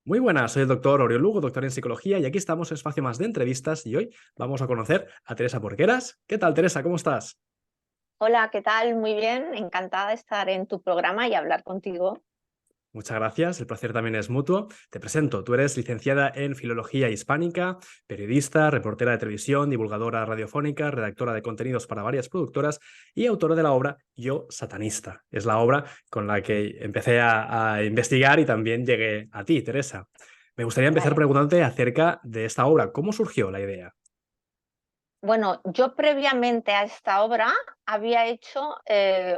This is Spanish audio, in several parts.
Muy buenas, soy el doctor Oriol Lugo, doctor en psicología, y aquí estamos en espacio más de entrevistas y hoy vamos a conocer a Teresa Porqueras. ¿Qué tal, Teresa? ¿Cómo estás? Hola, ¿qué tal? Muy bien, encantada de estar en tu programa y hablar contigo. Muchas gracias, el placer también es mutuo. Te presento, tú eres licenciada en Filología Hispánica, periodista, reportera de televisión, divulgadora radiofónica, redactora de contenidos para varias productoras y autora de la obra Yo Satanista. Es la obra con la que empecé a investigar y también llegué a ti, Teresa. Me gustaría empezar Vale. preguntándote acerca de esta obra. ¿Cómo surgió la idea? Bueno, yo previamente a esta obra había hecho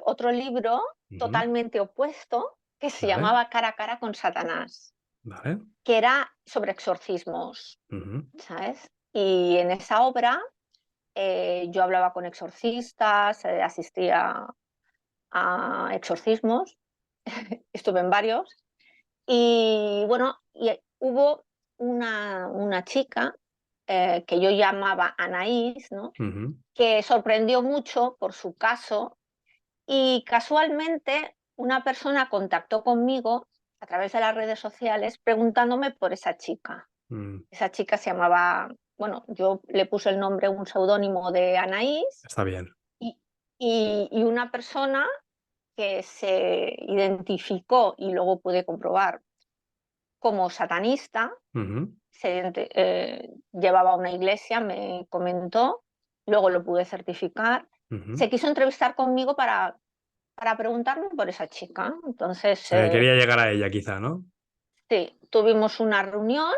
otro libro Ujú. totalmente opuesto que se Vale, llamaba Cara a cara con Satanás, vale. que era sobre exorcismos, Ujú, ¿sabes? Y en esa obra yo hablaba con exorcistas, asistía a exorcismos, estuve en varios. Y bueno, hubo una chica que yo llamaba Anaís, ¿no? ujú. Que sorprendió mucho por su caso y casualmente una persona contactó conmigo a través de las redes sociales preguntándome por esa chica. Mm, Esa chica se llamaba, bueno, yo le puse el nombre, un seudónimo de Anaís está bien. y, y una persona que se identificó y luego pude comprobar como satanista, Ujú, llevaba a una iglesia, me comentó, luego lo pude certificar. ujú. Se quiso entrevistar conmigo para preguntarme por esa chica. O Entonces, sea, que quería llegar a ella quizá, ¿no? sí, tuvimos una reunión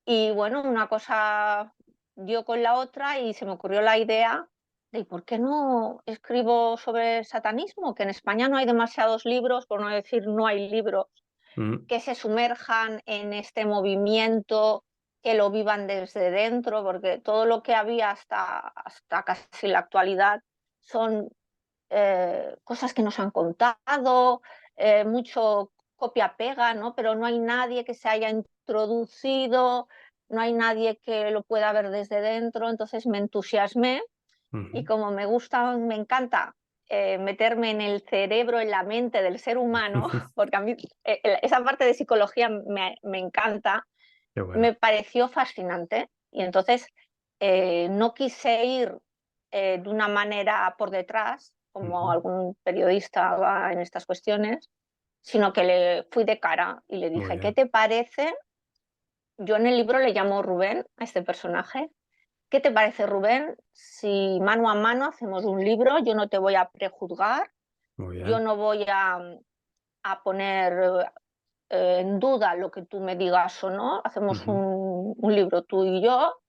y bueno, una cosa dio con la otra y se me ocurrió la idea de por qué no escribo sobre satanismo, que en España no hay demasiados libros, por no decir no hay libros Mm, que se sumerjan en este movimiento, que lo vivan desde dentro, porque todo lo que había hasta casi la actualidad son cosas que nos han contado, mucho copia-pega, ¿no? Pero no hay nadie que se haya introducido, no hay nadie que lo pueda ver desde dentro, entonces me entusiasmé y ujú. como me gusta, me encanta meterme en el cerebro, en la mente del ser humano, porque a mí esa parte de psicología me encanta, Qué bueno. me pareció fascinante. Y entonces no quise ir de una manera por detrás, como Ujú. algún periodista va en estas cuestiones, sino que le fui de cara y le Muy dije, ¿qué bien. te parece? Yo en el libro le llamo Rubén a este personaje. ¿Qué te parece, Rubén, si mano a mano hacemos un libro? Yo no te voy a prejuzgar, Muy yo bien. no voy a poner en duda lo que tú me digas o no. Hacemos Ujú, un libro tú y yo.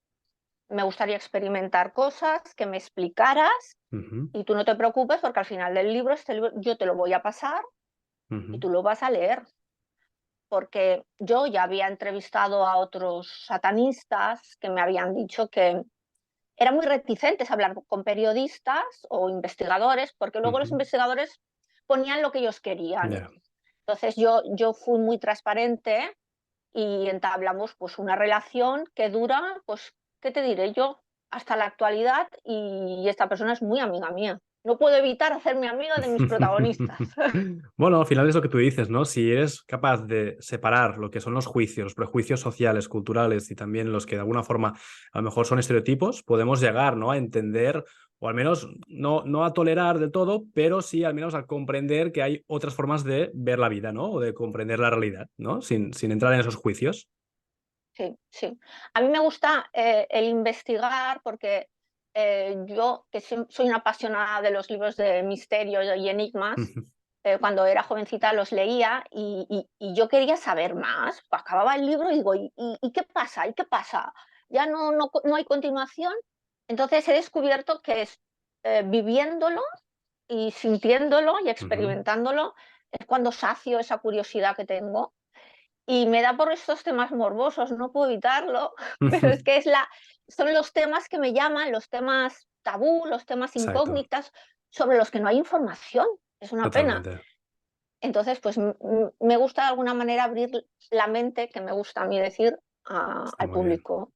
Me gustaría experimentar cosas, que me explicaras ujú, y tú no te preocupes porque al final del libro, este libro yo te lo voy a pasar y ujú, tú lo vas a leer. Porque yo ya había entrevistado a otros satanistas que me habían dicho que eran muy reticentes a hablar con periodistas o investigadores, porque luego los ujú. investigadores ponían lo que ellos querían. Ya. Entonces yo fui muy transparente y entablamos pues una relación que dura, pues, ¿qué te diré yo? Hasta la actualidad y esta persona es muy amiga mía. No puedo evitar hacerme amiga de mis protagonistas. Bueno, al final es lo que tú dices, ¿no? Si eres capaz de separar lo que son los juicios, los prejuicios sociales, culturales y también los que de alguna forma a lo mejor son estereotipos, podemos llegar, ¿no? A entender o al menos no a tolerar del todo, pero sí al menos a comprender que hay otras formas de ver la vida, ¿no? O de comprender la realidad, ¿no? Sin entrar en esos juicios. Sí, sí. A mí me gusta el investigar porque yo, que soy una apasionada de los libros de misterio y enigmas, Ujú, cuando era jovencita los leía y yo quería saber más. Acababa el libro y digo, ¿y qué pasa? ¿Y qué pasa? Ya no hay continuación. Entonces he descubierto que es viviéndolo y sintiéndolo y ujú. experimentándolo es cuando sacio esa curiosidad que tengo y me da por estos temas morbosos, no puedo evitarlo, pero es que son los temas que me llaman, los temas tabú, los temas Exacto, incógnitas sobre los que no hay información. Es una pena. totalmente. Entonces, pues me gusta de alguna manera abrir la mente, que me gusta a mí decir, Está al muy bien. público.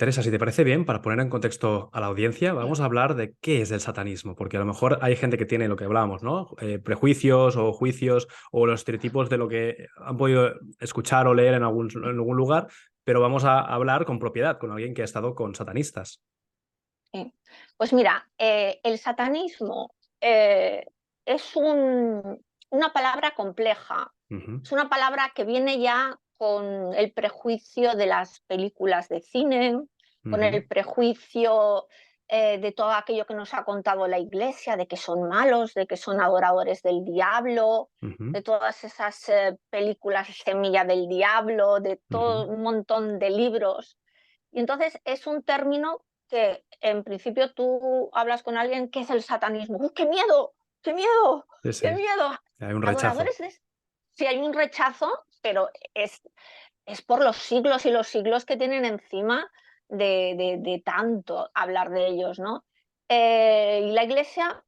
Teresa, si te parece bien, para poner en contexto a la audiencia, vamos a hablar de qué es el satanismo, porque a lo mejor hay gente que tiene lo que hablábamos, ¿no? Prejuicios o juicios o los estereotipos de lo que han podido escuchar o leer en algún lugar, pero vamos a hablar con propiedad, con alguien que ha estado con satanistas. Pues mira, el satanismo es una palabra compleja, Ujú, es una palabra que viene ya con el prejuicio de las películas de cine, con ujú, el prejuicio de todo aquello que nos ha contado la Iglesia, de que son malos, de que son adoradores del diablo, ujú, de todas esas películas Semilla del Diablo, de ujú. todo un montón de libros. Y entonces es un término que en principio tú hablas con alguien, ¿qué es el satanismo? ¡Qué miedo! ¡Qué miedo! Sí, ¡Qué sí, miedo! hay un rechazo. Adoradores de... Sí, hay un rechazo, pero es por los siglos y los siglos que tienen encima de tanto hablar de ellos, ¿no? Y la Iglesia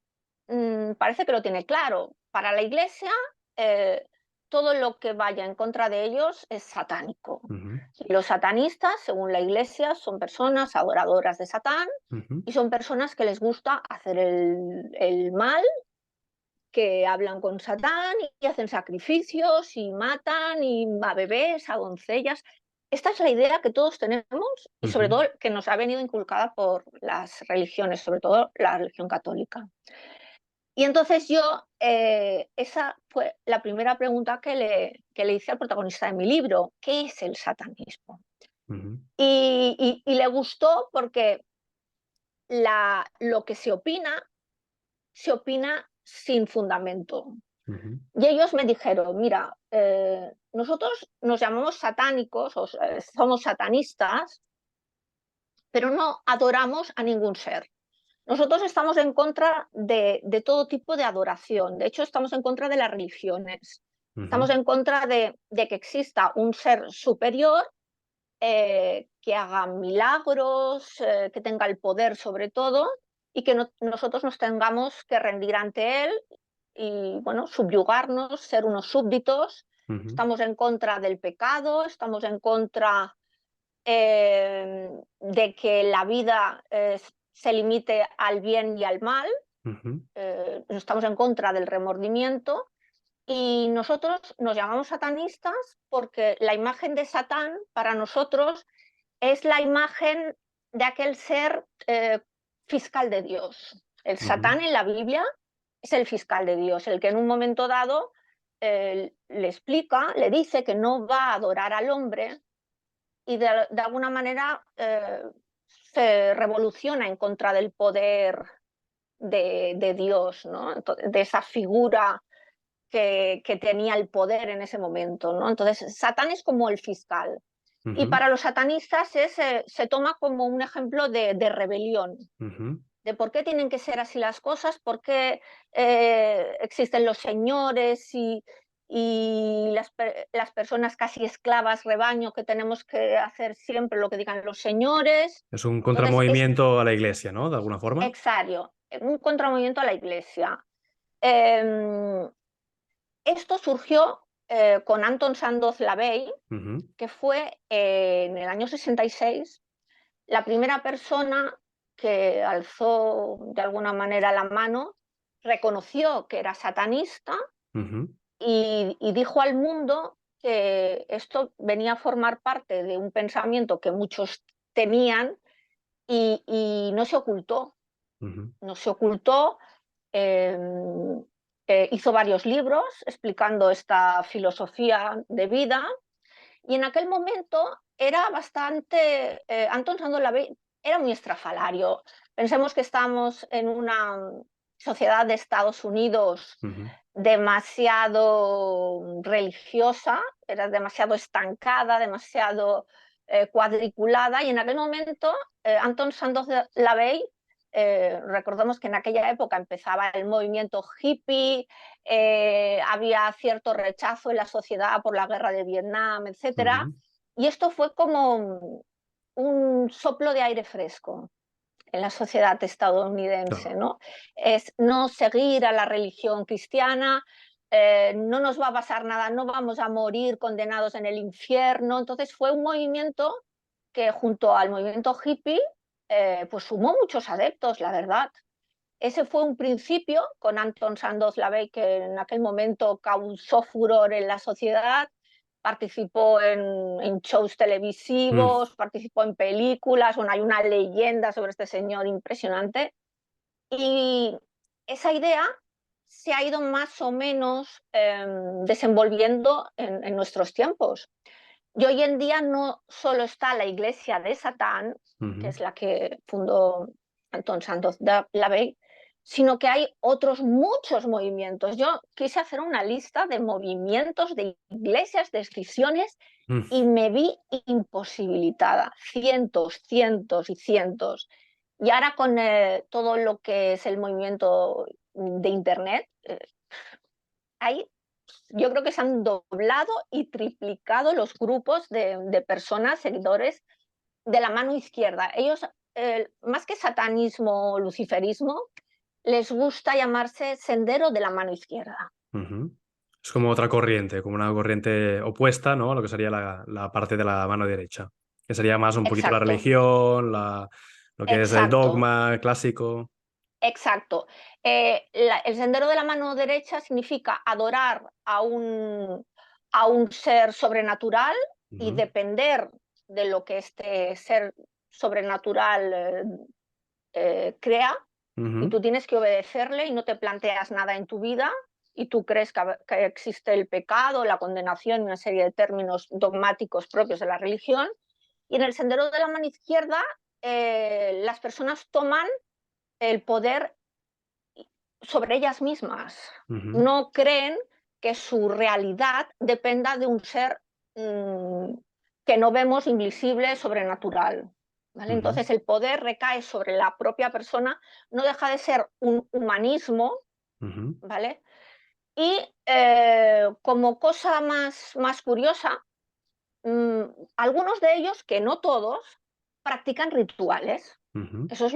parece que lo tiene claro. Para la Iglesia, eh, todo lo que vaya en contra de ellos es satánico. Ujú, Y los satanistas, según la Iglesia, son personas adoradoras de Satán ujú, y son personas que les gusta hacer el mal, que hablan con Satán y hacen sacrificios y matan y a bebés, a doncellas. Esta es la idea que todos tenemos y sobre ujú, todo que nos ha venido inculcada por las religiones, sobre todo la religión católica. Y entonces yo, esa fue la primera pregunta que le hice al protagonista de mi libro, ¿qué es el satanismo? ujú, Y le gustó porque lo que se opina sin fundamento. ujú, Y ellos me dijeron, mira, nosotros nos llamamos satánicos, somos satanistas, pero no adoramos a ningún ser. Nosotros estamos en contra de todo tipo de adoración. De hecho, estamos en contra de las religiones. ujú, Estamos en contra de que exista un ser superior que haga milagros, que tenga el poder sobre todo, y que nosotros nos tengamos que rendir ante él y, bueno, subyugarnos, ser unos súbditos. ujú, Estamos en contra del pecado, estamos en contra de que la vida se limite al bien y al mal, ujú, estamos en contra del remordimiento y nosotros nos llamamos satanistas porque la imagen de Satán para nosotros es la imagen de aquel ser fiscal de Dios. El ujú. Satán en la Biblia es el fiscal de Dios, el que en un momento dado le explica, le dice que no va a adorar al hombre y de alguna manera se revoluciona en contra del poder de Dios, ¿no? De esa figura que tenía el poder en ese momento, ¿no? Entonces, Satán es como el fiscal. Y Ujú, para los satanistas se toma como un ejemplo de rebelión, ujú. de por qué tienen que ser así las cosas, por qué existen los señores y las personas casi esclavas, rebaño, que tenemos que hacer siempre lo que digan los señores. Es un Entonces, es contramovimiento a la iglesia, ¿no? De alguna forma. exacto, un contramovimiento a la iglesia. Eh, Esto surgió con Anton Sandoz Lavey, Ujú, que fue en el año 66 la primera persona que alzó de alguna manera la mano, reconoció que era satanista ujú, y dijo al mundo que esto venía a formar parte de un pensamiento que muchos tenían y no se ocultó, ujú, no se ocultó. eh, Hizo varios libros explicando esta filosofía de vida y en aquel momento era bastante, Anton Sandor Lavey era muy estrafalario. Pensemos que estamos en una sociedad de Estados Unidos ujú, demasiado religiosa, era demasiado estancada, demasiado cuadriculada y en aquel momento Anton Sandoz Lavey, recordemos que en aquella época empezaba el movimiento hippie, había cierto rechazo en la sociedad por la guerra de Vietnam, etcétera, ujú. y esto fue como un soplo de aire fresco en la sociedad estadounidense, Claro. ¿no? Es no seguir a la religión cristiana, no nos va a pasar nada, no vamos a morir condenados en el infierno. Entonces fue un movimiento que junto al movimiento hippie pues sumó muchos adeptos, la verdad. Ese fue un principio con Anton Sandoz Lavey, que en aquel momento causó furor en la sociedad, participó en shows Mm, televisivos, participó en películas, bueno, hay una leyenda sobre este señor impresionante. Y esa idea se ha ido más o menos desenvolviendo en nuestros tiempos. Y hoy en día no solo está la iglesia de Satán, que ujú, es la que fundó Anton Sandoz Lavey, sino que hay otros muchos movimientos. Yo quise hacer una lista de movimientos, de iglesias, de escisiones, mm, y me vi imposibilitada. Cientos, cientos y cientos. Y ahora con todo lo que es el movimiento de Internet, hay, yo creo que se han doblado y triplicado los grupos de personas, seguidores de la mano izquierda. Ellos, más que satanismo o luciferismo, les gusta llamarse sendero de la mano izquierda. ujú. Es como otra corriente, como una corriente opuesta, ¿no? A lo que sería la parte de la mano derecha, que sería más un poquito la Exacto, religión, lo que es el exacto, dogma clásico. exacto. El sendero de la mano derecha significa adorar a un ser sobrenatural y Ujú, depender de lo que este ser sobrenatural crea, y ujú, tú tienes que obedecerle y no te planteas nada en tu vida, y tú crees que existe el pecado, la condenación y una serie de términos dogmáticos propios de la religión. Y en el sendero de la mano izquierda, las personas toman el poder sobre ellas mismas. ujú, No creen que su realidad dependa de un ser mmm, que no vemos, invisible, sobrenatural. ¿Vale? ujú, Entonces el poder recae sobre la propia persona, no deja de ser un humanismo, ujú, ¿vale? Y como cosa más curiosa, mmm, algunos de ellos, que no todos, practican rituales. ujú. Eso es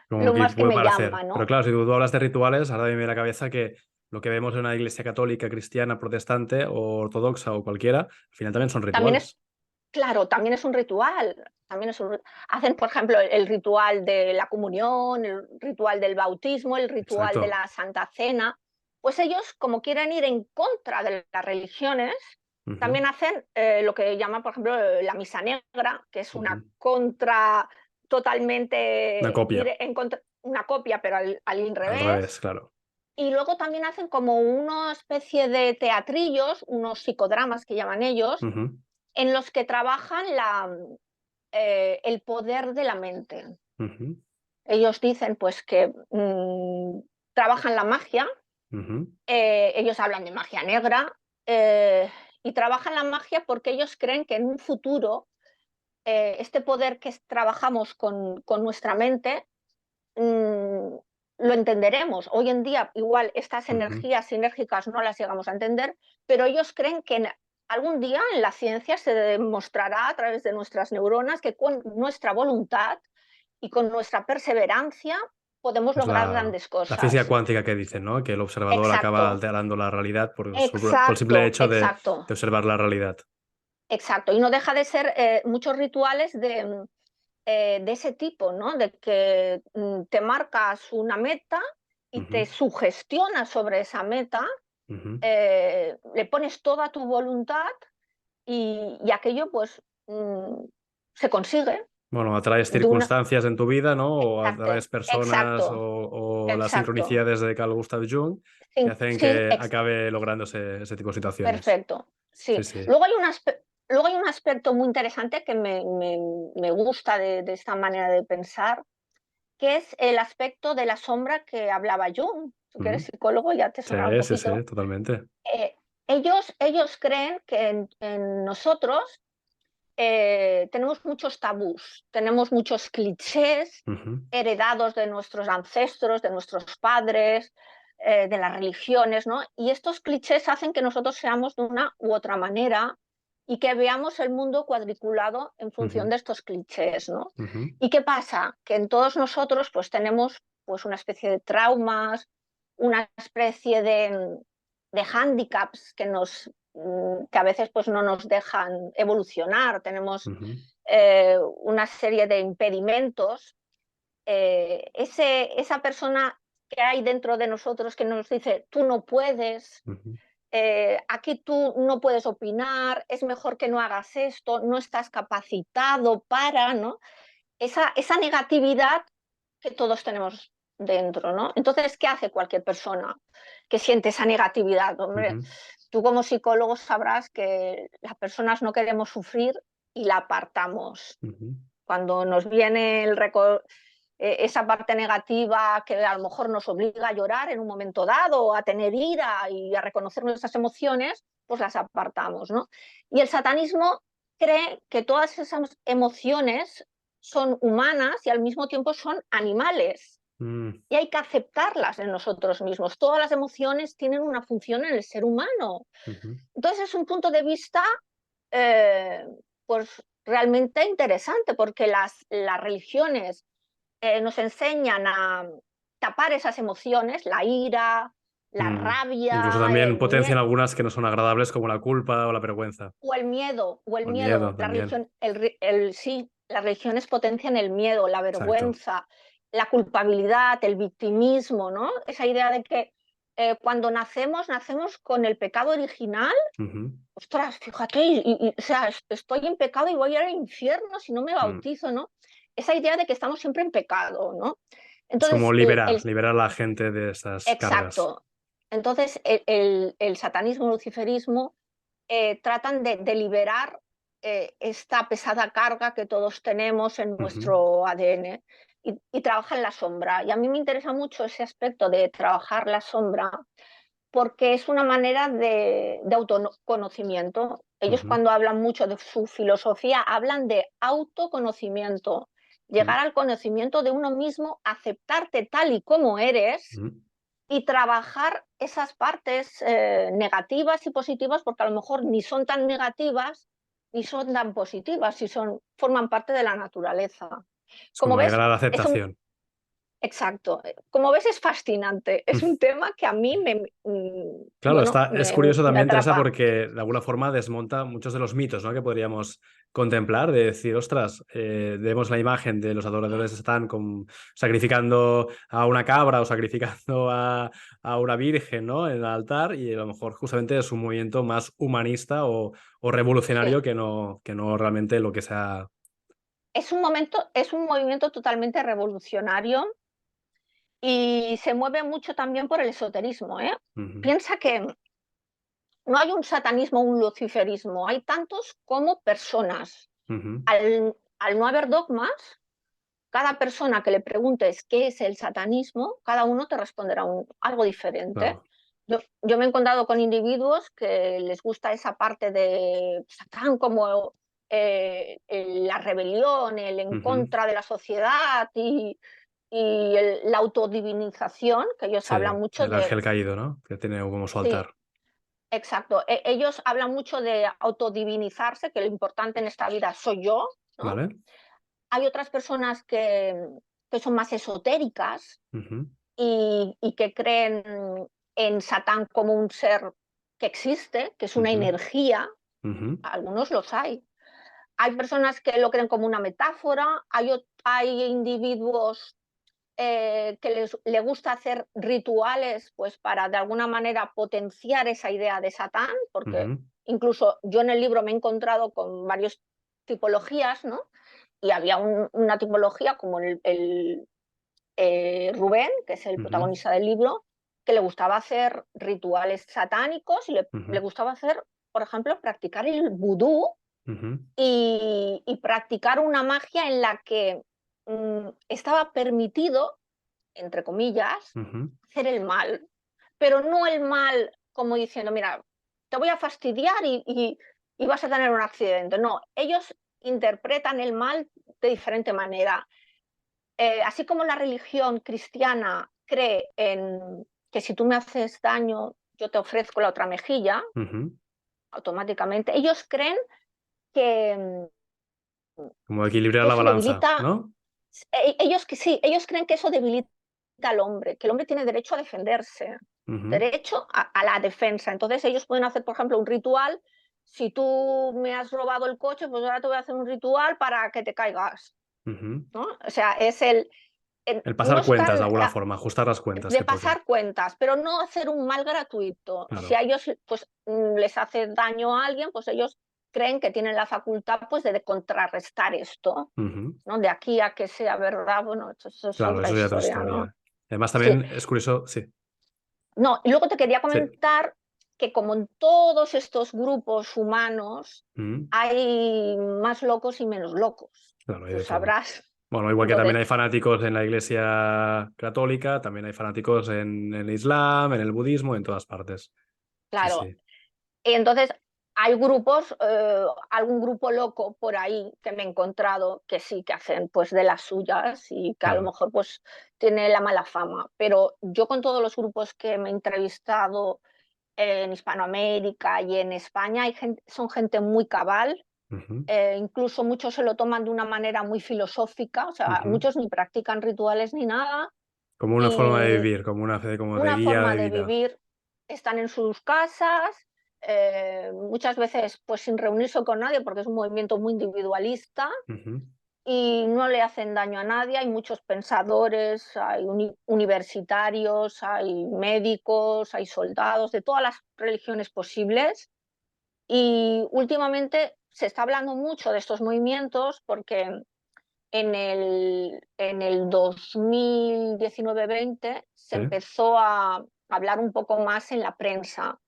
Como lo que más que puede me parecer. llama, Pero ¿no? claro, si tú hablas de rituales, ahora me viene a la cabeza que lo que vemos en una iglesia católica, cristiana, protestante o ortodoxa o cualquiera, al final también son También es rituales. Claro, también es un ritual. Hacen, por ejemplo, el ritual de la comunión, el ritual del bautismo, el ritual de Exacto. la Santa Cena. Pues ellos, como quieren ir en contra de las religiones, Ujú, también hacen lo que llaman, por ejemplo, la misa negra, que es una ujú. contra Una totalmente, copia, una copia, pero al al revés. revés, claro. Y luego también hacen como una especie de teatrillos, unos psicodramas que llaman ellos, Ujú, en los que trabajan el poder de la mente. ujú, Ellos dicen pues que trabajan la magia, ujú, ellos hablan de magia negra, eh, y trabajan la magia porque ellos creen que en un futuro este poder que trabajamos con nuestra mente mm, lo entenderemos. Hoy en día igual estas ujú. energías sinérgicas no las llegamos a entender, pero ellos creen que algún día en la ciencia se demostrará a través de nuestras neuronas que con nuestra voluntad y con nuestra perseverancia podemos Es lograr la grandes física cosas. cuántica que dicen, ¿no? Que el observador acaba Exacto, alterando la realidad por el simple exacto, hecho exacto, de observar la realidad. exacto. Y no deja de ser muchos rituales de ese tipo, ¿no? De que te marcas una meta y te Ujú, sugestionas sobre esa meta, ujú. le pones toda tu voluntad y aquello pues se consigue Bueno, atraes de una... circunstancias en tu vida, ¿no? O Exacto, atraes personas exacto, o las exacto. sincronicidades de Carl Gustav Jung que Sí, hacen sí, que acabe lográndose ese tipo de situaciones. perfecto. Sí, Sí. sí. Luego hay un aspecto muy interesante que me gusta de esta manera de pensar, que es el aspecto de la sombra que hablaba Jung. Tú que eres Ujú. psicólogo ya te sonará un Sí, sí, sí, poquito. totalmente. Eh, ellos creen que en nosotros tenemos muchos tabús, tenemos muchos clichés Ujú, heredados de nuestros ancestros, de nuestros padres, de las religiones, ¿no? Y estos clichés hacen que nosotros seamos de una u otra manera y que veamos el mundo cuadriculado en función ujú, de estos clichés, ¿no? ujú, ¿Y qué pasa? Que en todos nosotros pues tenemos pues una especie de traumas, una especie de hándicaps que a veces pues no nos dejan evolucionar. Tenemos ujú. una serie de impedimentos, esa persona que hay dentro de nosotros que nos dice, tú no puedes, aquí tú no puedes opinar, es mejor que no hagas esto, no estás capacitado para, ¿no? Esa negatividad que todos tenemos dentro, ¿no? Entonces, ¿qué hace cualquier persona que siente esa negatividad? Hombre, tú como psicólogo sabrás que las personas no queremos sufrir y la apartamos. Cuando nos viene esa parte negativa que a lo mejor nos obliga a llorar en un momento dado, a tener ira y a reconocer nuestras emociones, pues las apartamos, ¿no? Y el satanismo cree que todas esas emociones son humanas y al mismo tiempo son animales. Y hay que aceptarlas en nosotros mismos. Todas las emociones tienen una función en el ser humano. Entonces es un punto de vista pues realmente interesante, porque las religiones nos enseñan a tapar esas emociones, la ira, la Incluso rabia, también el potencian miedo, algunas que no son agradables, como la culpa o la vergüenza. o el miedo, o el O el miedo miedo. La también. religión, sí, las religiones potencian el miedo, la Exacto. vergüenza, la culpabilidad, el victimismo, ¿no? Esa idea de que cuando nacemos con el pecado original. Ostras, fíjate, o sea, estoy en pecado y voy a ir al infierno si no me bautizo, ¿no? Esa idea de que estamos siempre en pecado, ¿no? Es como Entonces, liberar a la gente de esas cargas. exacto. Entonces, el satanismo, el luciferismo, tratan de liberar esta pesada carga que todos tenemos en nuestro ADN y trabajan la sombra. Y a mí me interesa mucho ese aspecto de trabajar la sombra porque es una manera de autoconocimiento. Ellos cuando hablan mucho de su filosofía, hablan de autoconocimiento, llegar al conocimiento de uno mismo, aceptarte tal y como eres y trabajar esas partes negativas y positivas, porque a lo mejor ni son tan negativas ni son tan positivas, y forman parte de la naturaleza. Es Como como llegar ves, a la es un, aceptación. exacto. Como ves, es fascinante. Es un tema que a mí Claro, es curioso, me también, Teresa, atrapa. porque de alguna forma desmonta muchos de los mitos, ¿no?, que podríamos contemplar, de decir, ostras, vemos la imagen de los adoradores de Satán sacrificando a una cabra o sacrificando a una virgen, ¿no?, en el altar, y a lo mejor justamente es un movimiento más humanista o Sí. revolucionario que no realmente lo que sea. Es un movimiento totalmente revolucionario y se mueve mucho también por el esoterismo, ¿eh? Ujú, Piensa que no hay un satanismo o un luciferismo, hay tantos como personas. ujú, Al no haber dogmas, cada persona que le preguntes qué es el satanismo, cada uno te responderá algo diferente. claro. Yo me he encontrado con individuos que les gusta esa parte de Satán como la rebelión, el en Ujú. contra de la sociedad y la autodivinización, que ellos Sí, hablan mucho el de. ángel caído, ¿no?, que tiene como su Sí, altar. exacto. Ellos hablan mucho de autodivinizarse, que lo importante en esta vida soy yo, ¿no? ¿Vale? Hay otras personas que son más esotéricas Ujú, y que creen en Satán como un ser que existe, que es una ujú, energía. ujú, Algunos los hay. Hay personas que lo creen como una metáfora, hay individuos que le gusta hacer rituales pues para de alguna manera potenciar esa idea de Satán, porque ujú. incluso yo en el libro me he encontrado con varias tipologías, ¿no? Y había una tipología como Rubén, que es el Ujú, protagonista del libro, que le gustaba hacer rituales satánicos y le ujú, gustaba hacer, por ejemplo, practicar el vudú ujú, y practicar una magia en la que estaba permitido, entre comillas, ujú. hacer el mal, pero no el mal como diciendo, mira, te voy a fastidiar y vas a tener un accidente. No, ellos interpretan el mal de diferente manera. Así como la religión cristiana cree en que si tú me haces daño, yo te ofrezco la otra mejilla, Ujú. automáticamente, ellos creen que, Como equilibrar que la eso balanza, debilita. ¿no? Ellos que sí, ellos creen que eso debilita al hombre, que el hombre tiene derecho a defenderse, Ujú, derecho a la defensa. Entonces ellos pueden hacer, por ejemplo, un ritual si tú me has robado el coche, pues ahora te voy a hacer un ritual para que te caigas, Ujú. ¿no? O sea, es El no pasar cuentas de están alguna forma, ajustar las cuentas de que toque. pasar cuentas, pero no hacer un mal gratuito. Si Claro. a ellos pues, les hace daño a alguien, pues ellos creen que tienen la facultad pues, de contrarrestar esto, Ujú. ¿no? De aquí a que sea verdad, bueno, eso es Claro, otra eso ya es otra historia, ¿no? historia. Además Sí. también es curioso, sí, No, y luego te quería sí. comentar que como en todos estos grupos humanos Ujú. hay más locos y menos locos, Claro, hay tú de todo. sabrás. Bueno, igual que también Entonces, hay fanáticos en la Iglesia católica, también hay fanáticos en el Islam, en el budismo, en todas partes. Sí, claro, sí. entonces hay grupos, algún grupo loco por ahí que me he encontrado que sí que hacen pues de las suyas y que a lo Claro. mejor pues tiene la mala fama, pero yo con todos los grupos que me he entrevistado en Hispanoamérica y en España son gente muy cabal, Ujú, incluso muchos se lo toman de una manera muy filosófica, o sea, ujú. muchos ni practican rituales ni nada Como una forma de y vivir, como una fe, como de una guía forma de de vida. vivir, están en sus casas, muchas veces pues sin reunirse con nadie porque es un movimiento muy individualista Ujú, y no le hacen daño a nadie. Hay muchos pensadores, hay universitarios, hay médicos, hay soldados de todas las religiones posibles. Y últimamente se está hablando mucho de estos movimientos porque en el 2019-20 se sí, empezó a hablar un poco más en la prensa.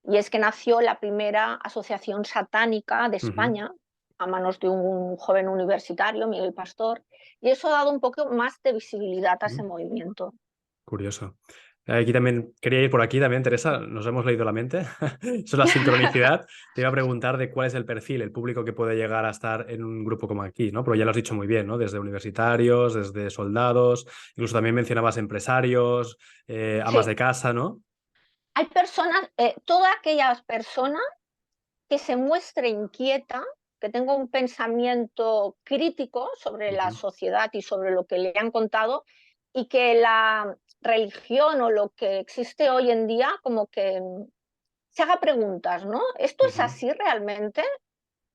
Y es que nació la primera asociación satánica de ujú, España a manos de un joven universitario, Miguel Pastor, y eso ha dado un poco más de visibilidad a ese ujú. movimiento. Curioso. Aquí también quería ir por aquí también, Teresa, nos hemos leído la mente. Eso es la sincronicidad. Te iba a preguntar de cuál es el perfil, el público que puede llegar a estar en un grupo como aquí, ¿no? Pero ya lo has dicho muy bien, ¿no? Desde universitarios, desde soldados, incluso también mencionabas empresarios, amas Sí, de casa, ¿no? hay personas, toda aquellas personas que se muestre inquieta, que tenga un pensamiento crítico sobre la Ujú, sociedad y sobre lo que le han contado y que la religión o lo que existe hoy en día como que se haga preguntas, ¿no? ¿Esto es ujú, así realmente?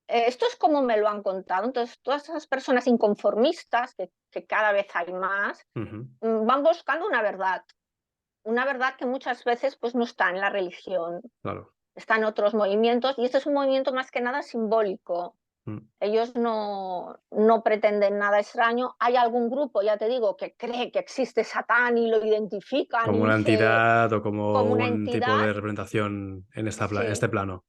¿Esto es como me lo han contado? Entonces, todas esas personas inconformistas, que cada vez hay más, ujú. van buscando una verdad que muchas veces pues, no está en la religión, Claro. está en otros movimientos, y este es un movimiento más que nada simbólico. Mm. Ellos no pretenden nada extraño. Hay algún grupo, ya te digo, que cree que existe Satán y lo identifican Como y una dice entidad o como como una un tipo entidad, de representación en sí, este plano.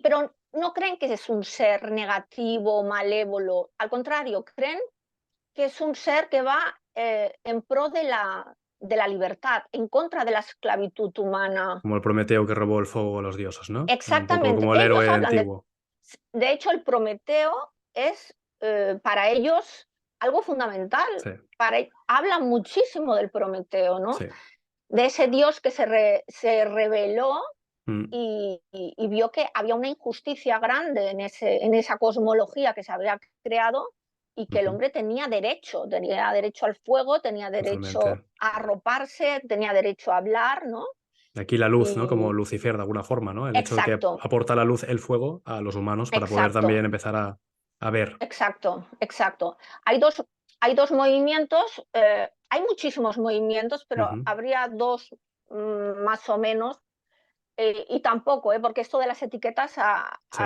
pero no creen que es un ser negativo, malévolo. Al contrario, creen que es un ser que va en pro de la libertad, en contra de la esclavitud humana. Como el Prometeo que robó el fuego a los dioses, ¿no? Un poco Exactamente. como el Ellos héroe hablan antiguo. de hecho, el Prometeo es para ellos algo fundamental. Sí, Hablan muchísimo del Prometeo, ¿no? sí. De ese Dios que se reveló Mm, y vio que había una injusticia grande en esa cosmología que se había creado y que el ujú. hombre tenía derecho al fuego, tenía derecho Totalmente. a arroparse, tenía derecho a hablar, ¿no? Aquí la luz, ¿no? Como Y Lucifer de alguna forma, ¿no? El hecho de que exacto, aporta la luz, el fuego a los humanos para poder también exacto, empezar a ver. exacto, exacto. Hay dos movimientos, hay muchísimos movimientos, pero Ujú. habría dos más o menos. Y tampoco, porque esto de las etiquetas Sí.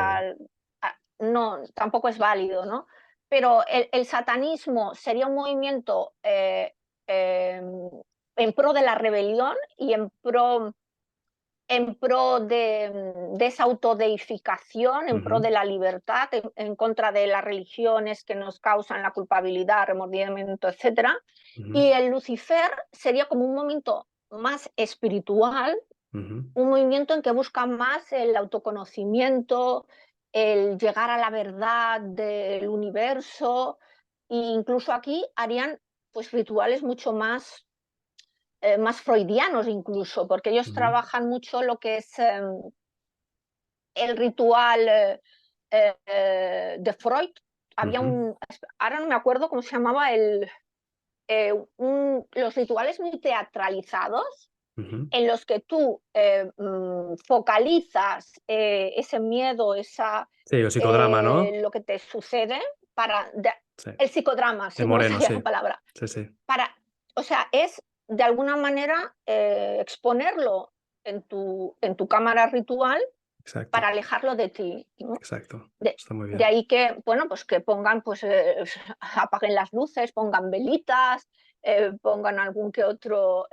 no, tampoco es válido, ¿no? Pero el satanismo sería un movimiento en pro de la rebelión y en pro de esa autodeificación, en pro Ujú, de la libertad, en contra de las religiones que nos causan la culpabilidad, remordimiento, etcétera. ujú, Y el Lucifer sería como un momento más espiritual, ujú, un movimiento en que busca más el autoconocimiento, el llegar a la verdad del universo, e incluso aquí harían pues rituales mucho más freudianos incluso, porque ellos ujú, trabajan mucho lo que es el ritual de Freud. Había ujú. ahora no me acuerdo cómo se llamaba los rituales muy teatralizados, Ujú. en los que tú focalizas ese miedo, Sí, o psicodrama, ¿no? lo que te sucede, para Sí. el psicodrama, De sí, no me Moreno, salía sí. la palabra, Sí, sí. para, o sea, es de alguna manera exponerlo en tu cámara ritual Exacto. para alejarlo de ti, ¿no? Exacto. De, Está muy de bien. ahí que, bueno, pues que pongan, pues apaguen las luces, pongan velitas, pongan algún que otro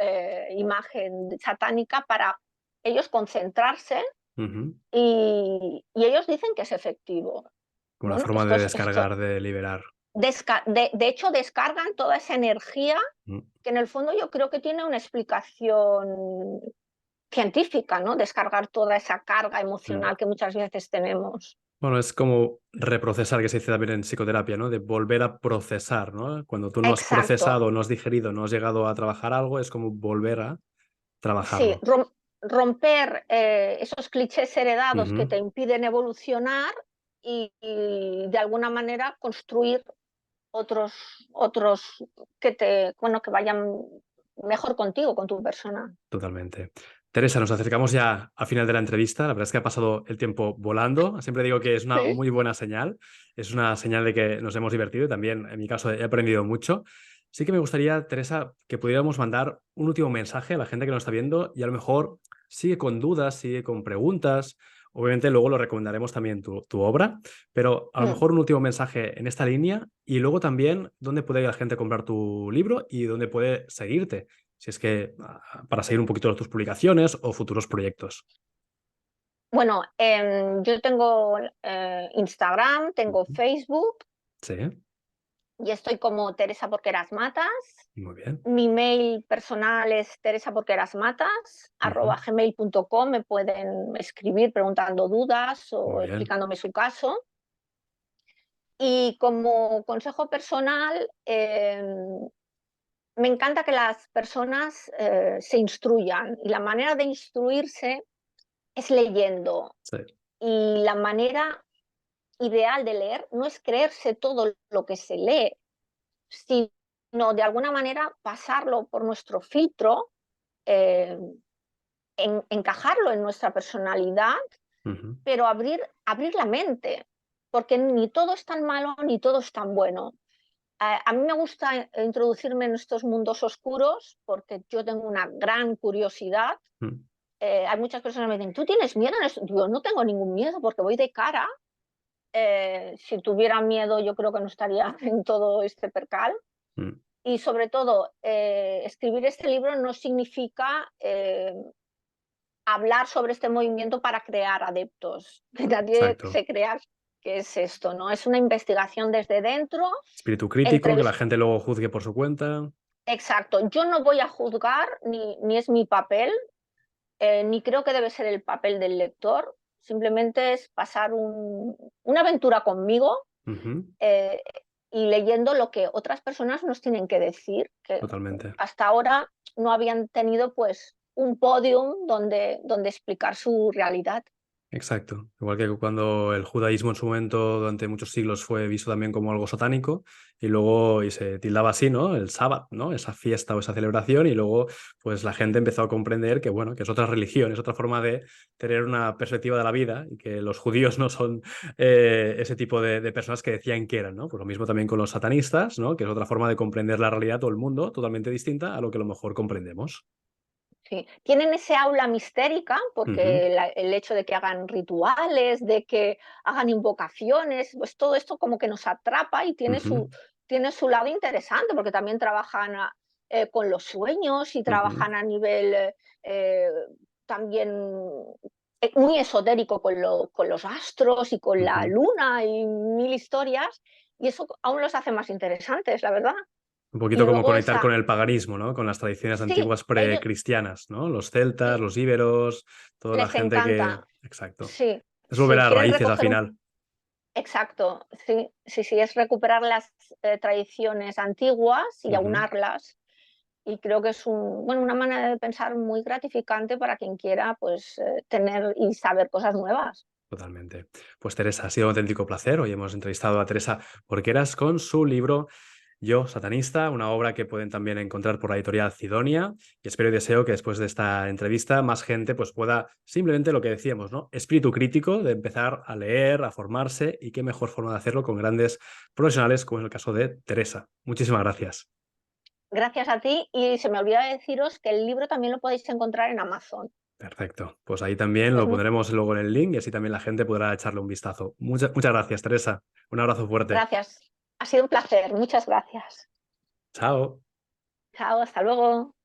imagen satánica para ellos concentrarse Ujú. y ellos dicen que es efectivo. Una Bueno, forma de descargar, de liberar. de hecho descargan toda esa energía Mm. que en el fondo yo creo que tiene una explicación científica, ¿no? Descargar toda esa carga Mm. emocional que muchas veces tenemos. Bueno, es como reprocesar, que se dice también en psicoterapia, ¿no? De volver a procesar, ¿no? Cuando tú no has Exacto. procesado, no has digerido, no has llegado a trabajar algo, es como volver a Sí, trabajarlo. romper esos clichés heredados que Ujú. te impiden evolucionar y de alguna manera construir otros, otros bueno, que vayan mejor contigo, con tu persona. Totalmente. Teresa, nos acercamos ya al final de la entrevista. La verdad es que ha pasado el tiempo volando. Siempre digo que es una Sí. muy buena señal. Es una señal de que nos hemos divertido y también, en mi caso, he aprendido mucho. Sí que me gustaría, Teresa, que pudiéramos mandar un último mensaje a la gente que nos está viendo y a lo mejor sigue con dudas, sigue con preguntas. Obviamente luego lo recomendaremos también tu obra, pero a lo Mm. mejor un último mensaje en esta línea y luego también dónde puede la gente comprar tu libro y dónde puede seguirte. Si es que para seguir un poquito tus publicaciones o futuros proyectos. Bueno, yo tengo Instagram, tengo Ujú. Facebook Sí, y estoy como Teresa Porqueras Matas. muy bien. Mi mail personal es Ujú. teresaporquerasmatas@gmail.com. Me pueden escribir preguntando dudas o Muy bien. explicándome su caso. Y como consejo personal, me encanta que las personas se instruyan. Y la manera de instruirse es leyendo. Sí, Y la manera ideal de leer no es creerse todo lo que se lee, sino de alguna manera pasarlo por nuestro filtro, eh, encajarlo en nuestra personalidad, ujú, pero abrir la mente, porque ni todo es tan malo ni todo es tan bueno. A mí me gusta introducirme en estos mundos oscuros porque yo tengo una gran curiosidad. mm. Hay muchas personas que me dicen, ¿tú tienes miedo en eso? Yo no tengo ningún miedo porque voy de cara. Si tuviera miedo, yo creo que no estaría en todo este percal. Mm. Y sobre todo, escribir este libro no significa hablar sobre este movimiento para crear adeptos, que nadie Exacto. se crea qué es esto, ¿no? Es una investigación desde dentro, Espíritu crítico, que la entrevista. gente luego juzgue por su cuenta. Exacto, yo no voy a juzgar, ni es mi papel, ni creo que debe ser el papel del lector, simplemente es pasar una aventura conmigo, Ujú, eh, y leyendo lo que otras personas nos tienen que decir, que totalmente. hasta ahora no habían tenido pues un podium donde explicar su realidad. Exacto. Igual que cuando el judaísmo en su momento, durante muchos siglos, fue visto también como algo satánico y luego y se tildaba así, ¿no? El sábado, ¿no? Esa fiesta o esa celebración y luego pues la gente empezó a comprender que, bueno, que es otra religión, es otra forma de tener una perspectiva de la vida y que los judíos no son ese tipo de personas que decían que eran, ¿no? Pues lo mismo también con los satanistas, ¿no? Que es otra forma de comprender la realidad o el mundo totalmente distinta a lo que a lo mejor comprendemos. Sí. Tienen ese aula mistérica Ujú, porque el hecho de que hagan rituales, de que hagan invocaciones, pues todo esto como que nos atrapa y ujú, tiene su lado interesante porque también trabajan con los sueños y ujú, trabajan a nivel eh, también muy esotérico con los astros y con la ujú. luna y mil historias y eso aún los hace más interesantes, la verdad. Un Y poquito como luego conectar con esa, el paganismo, ¿no? Con las tradiciones sí, antiguas ellos precristianas, ¿no? Los celtas, sí, los íberos, toda la les gente encanta. que... Exacto. Sí, Es volver sí, a quieren raíces al recoger un... final. Exacto, sí, sí, sí, es recuperar las tradiciones antiguas y Ujú, aunarlas. Y creo que es bueno, una manera de pensar muy gratificante para quien quiera pues, tener y saber cosas nuevas. totalmente. Pues Teresa, ha sido un auténtico placer. Hoy hemos entrevistado a Teresa Porqueras con su libro Yo, Satanista, una obra que pueden también encontrar por la editorial Cidonia, y espero y deseo que después de esta entrevista más gente pues pueda simplemente lo que decíamos, ¿no? Espíritu crítico de empezar a leer, a formarse, y qué mejor forma de hacerlo con grandes profesionales como es el caso de Teresa. Muchísimas gracias. Gracias a ti, y se me olvidaba deciros que el libro también lo podéis encontrar en Amazon. Perfecto. Pues ahí también Pues lo pondremos luego en el link y así también la gente podrá echarle un vistazo. Muchas gracias, Teresa. Un abrazo fuerte. gracias. Ha sido un placer. Muchas gracias. Chao. Chao, hasta luego.